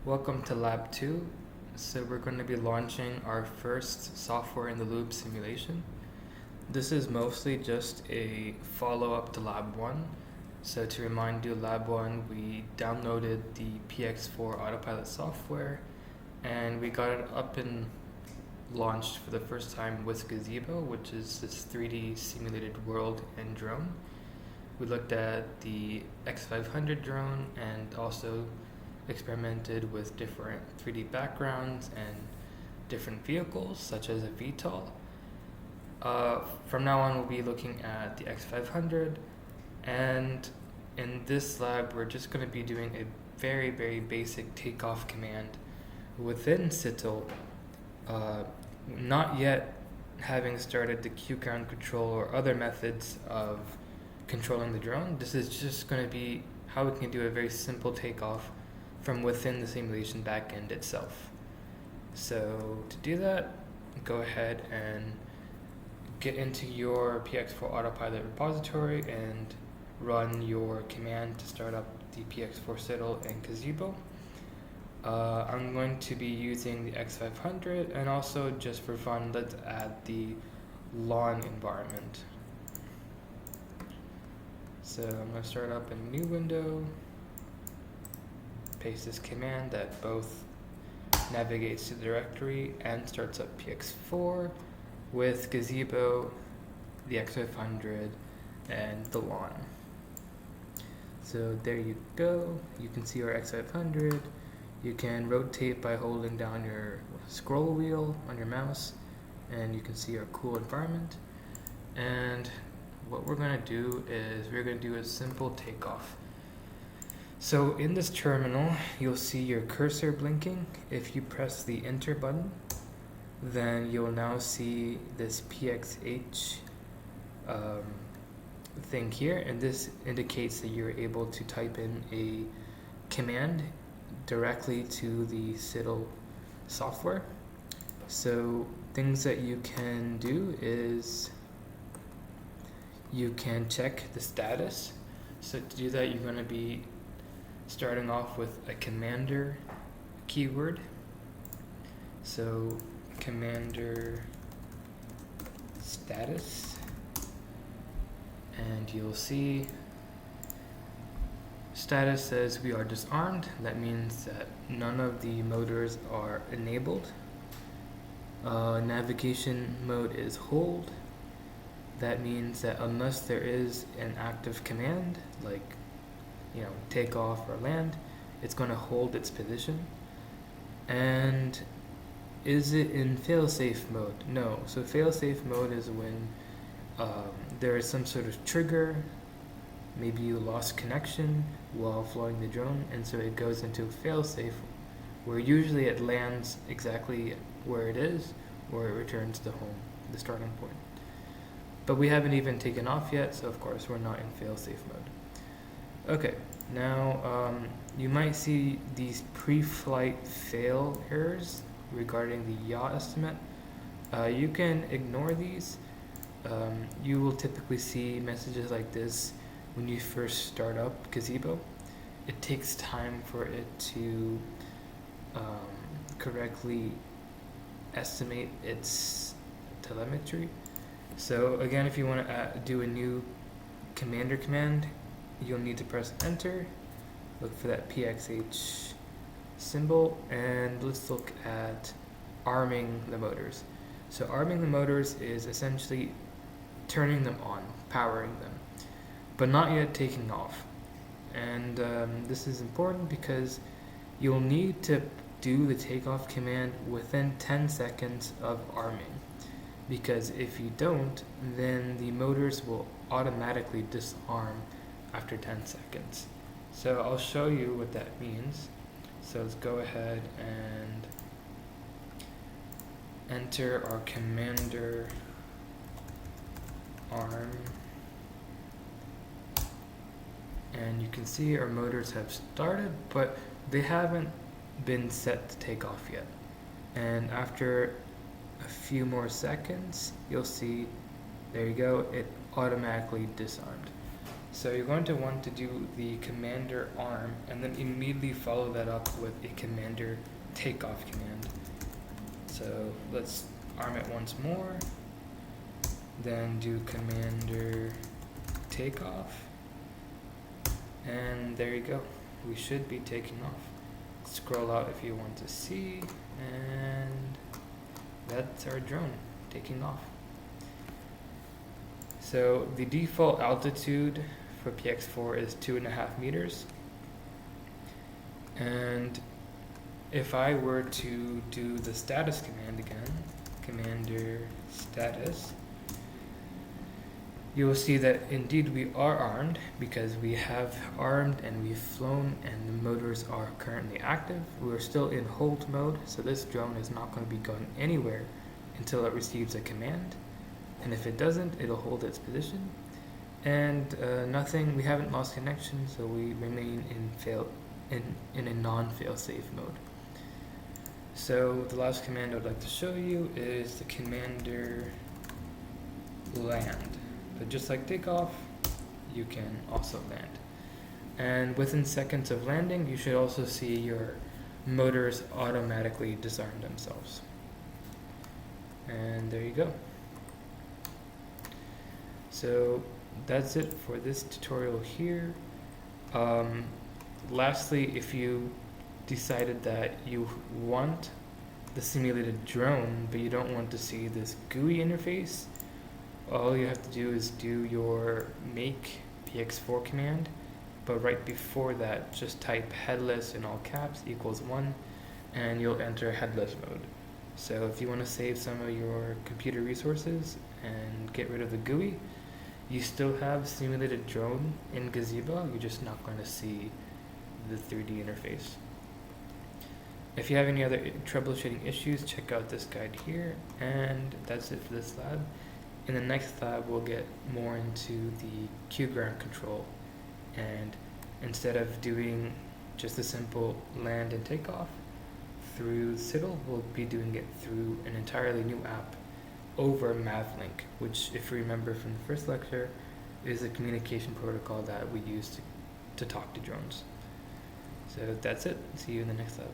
Welcome to Lab 2. So we're going to be launching our first software in the loop simulation. This is mostly just a follow-up to Lab 1. So to remind you, Lab 1, we downloaded the PX4 Autopilot software and we got it up and launched for the first time with Gazebo, which is this 3D simulated world and drone. We looked at the X500 drone and also experimented with different 3D backgrounds and different vehicles such as a VTOL. From now on we'll be looking at the X500, and in this lab we're just going to be doing a very basic takeoff command within SITL, not yet having started the Q ground control or other methods of controlling the drone. This is just going to be how we can do a very simple takeoff from within the simulation backend itself. So to do that, go ahead and get into your PX4 Autopilot repository and run your command to start up the PX4 SITL and Gazebo. I'm going to be using the X500, and also just for fun, let's add the lawn environment. So I'm going to start up a new window, paste this command that both navigates to the directory and starts up PX4 with Gazebo, the X500, and the lawn. So there you go. You can see our X500. You can rotate by holding down your scroll wheel on your mouse, and you can see our cool environment. And what we're going to do is we're going to do a simple takeoff. So in this terminal, you'll see your cursor blinking. If you press the enter button, then you'll now see this PXH thing here, and this indicates that you're able to type in a command directly to the SITL software. So things that you can do is you can check the status. So to do that, you're going to be starting off with a commander keyword. So commander status, and you'll see status says we are disarmed. That means that none of the motors are enabled. Navigation mode is hold. That means that unless there is an active command like take off or land, it's going to hold its position. And is it in fail-safe mode? No. So fail-safe mode is when there is some sort of trigger. Maybe you lost connection while flying the drone, and so it goes into fail-safe, where usually it lands exactly where it is, or it returns to home, the starting point. But we haven't even taken off yet, so of course we're not in fail-safe mode. Okay, now you might see these pre-flight fail errors regarding the yaw estimate. You can ignore these. You will typically see messages like this when you first start up Gazebo. It takes time for it to correctly estimate its telemetry. So again, if you want to do a new commander command, you'll need to press enter, look for that PXH symbol, and let's look at arming the motors. So arming the motors is essentially turning them on, powering them, but not yet taking off. And this is important because you'll need to do the takeoff command within 10 seconds of arming, because if you don't, then the motors will automatically disarm after 10 seconds. So I'll show you what that means. So let's go ahead and enter our commander arm, and you can see our motors have started, but they haven't been set to take off yet. And after a few more seconds, you'll see, there you go, it automatically disarmed. So you're going to want to do the commander arm and then immediately follow that up with a commander takeoff command. So let's arm it once more, then do commander takeoff, and there you go. We should be taking off. Scroll out if you want to see, and that's our drone taking off. So the default altitude for PX4 is 2.5 meters. And if I were to do the status command again, commander status, you will see that indeed we are armed because we have armed and we've flown and the motors are currently active. We're still in hold mode, so this drone is not going to be going anywhere until it receives a command. And if it doesn't, it'll hold its position. And we haven't lost connection, so we remain in a non-fail-safe mode. So the last command I'd like to show you is the commander land. But just like takeoff, you can also land. And within seconds of landing, you should also see your motors automatically disarm themselves. And there you go. So that's it for this tutorial here. Lastly, if you decided that you want the simulated drone, but you don't want to see this GUI interface, all you have to do is do your make PX4 command, but right before that, just type headless in all caps equals 1, and you'll enter headless mode. So if you want to save some of your computer resources and get rid of the GUI, you still have simulated drone in Gazebo, you're just not going to see the 3D interface. If you have any other troubleshooting issues, check out this guide here, and that's it for this lab. In the next lab, we'll get more into the Q ground control, and instead of doing just a simple land and takeoff through SITL, we'll be doing it through an entirely new app over Mavlink, which, if you remember from the first lecture, is a communication protocol that we use to talk to drones. So that's it. See you in the next lab.